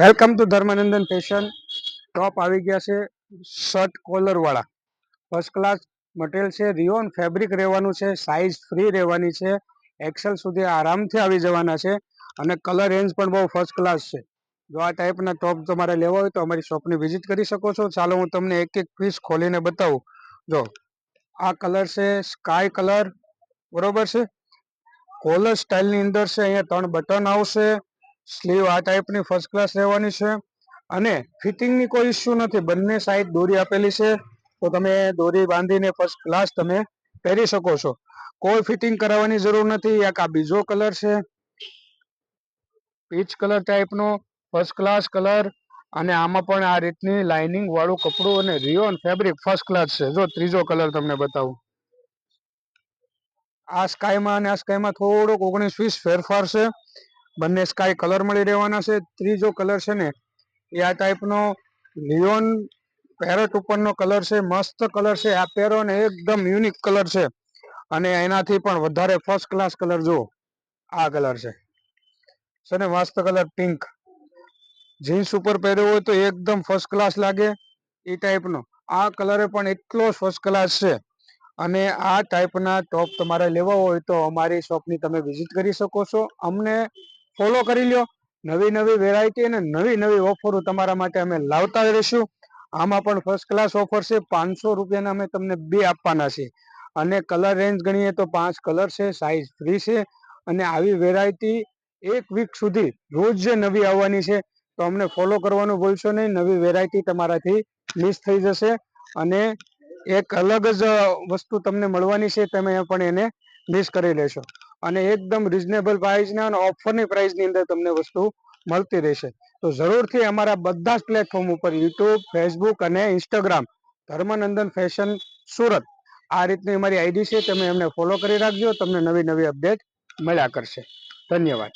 Welcome to Dharmanandan fashion. Top આવી ગયા છે શર્ટ કોલર વાળા, ફર્સ્ટ ક્લાસ મટીરિયલ છે. રિયોન ફેબ્રિક રહેવાનું છે, સાઇઝ ફ્રી રહેવાની છે, એક્સેલ સુધી આરામથી આવી જવાના છે અને કલર રેન્જ પણ બહુ ફર્સ્ટ ક્લાસ છે. જો આ ટાઈપના ટોપ તમારે લેવા હોય તો અમારી શોપની વિઝિટ કરી શકો છો. ચાલો હું તમને એક એક પીસ ખોલીને બતાવું. જો આ કલર છે સ્કાય કલર, બરોબર છે. કોલર સ્ટાઇલની અંદર છે. અહીંયા 3 બટન આવશે. સ્લીવ આ ટાઈપની ફર્સ્ટ ક્લાસ રહેવાની છે અને ફિટિંગની કોઈ ઇસ્યુ નથી. બંને સાઈડ દોરી આપેલી છે, તો તમે દોરી બાંધીને ફર્સ્ટ ક્લાસ તમે પહેરી શકો છો. કોઈ ફિટિંગ કરાવવાની જરૂર નથી. એક આ બીજો કલર છે, પીચ કલર ટાઈપનો ફર્સ્ટ ક્લાસ કલર, અને આમાં પણ આ રીતની લાઇનિંગ વાળું કપડું અને રિયોન ફેબ્રિક ફર્સ્ટ ક્લાસ છે. જો ત્રીજો કલર તમને બતાવું. આ સ્કાયમાં અને આ સ્કાયમાં થોડોક 19-20 ફેરફાર છે. બંને સ્કાય કલર મળી રહેવાના છે. ત્રીજો કલર છે ને એ આ ટાઈપનો લિયોન પેરેટ ઉપરનો કલર છે. મસ્ત કલર છે. આ પહેરો ને એકદમ યુનિક કલર છે અને એનાથી પણ વધારે ફર્સ્ટ ક્લાસ કલર જુઓ. આ કલર છે ને મસ્ત કલર પિંક. જીન્સ ઉપર પહેર્યો હોય તો એકદમ ફર્સ્ટ ક્લાસ લાગે એ ટાઈપનો. આ કલરે પણ એટલો ફર્સ્ટ ક્લાસ છે. અને આ ટાઈપના ટોપ તમારે લેવા હોય તો અમારી શોપની તમે વિઝિટ કરી શકો છો. અમને ફોલો કરી લ્યો. નવી નવી વેરાયટી અને નવી નવી ઓફરો તમારા માટે અમે લાવતા રહીશું. આમાં પણ ફર્સ્ટ ક્લાસ ઓફર છે. 500 રૂપિયાના અમે તમને 2 આપવાના છે અને કલર રેન્જ ગણીએ તો 5 કલર છે, સાઇઝ ફ્રી છે અને આવી વેરાયટી 1 વીક સુધી રોજ જે નવી આવવાની છે, તો અમને ફોલો કરવાનું ભૂલશો નહીં. નવી વેરાયટી તમારાથી મિસ થઈ જશે અને એક અલગ જ વસ્તુ તમને મળવાની છે, તમે પણ એને મિસ કરી લેશો. અને એકદમ રિઝનેબલ પ્રાઇસના અને ઓફરની પ્રાઇસની અંદર તમને વસ્તુ મળતી રહેશે. તો જરૂરથી અમારા બધા જ પ્લેટફોર્મ ઉપર યુટ્યુબ, ફેસબુક અને ઇન્સ્ટાગ્રામ ધર્માનંદન ફેશન સુરત આ રીતની અમારી આઈડી છે, તમે એમને ફોલો કરી રાખજો. તમને નવી નવી અપડેટ મળ્યા કરશે. ધન્યવાદ.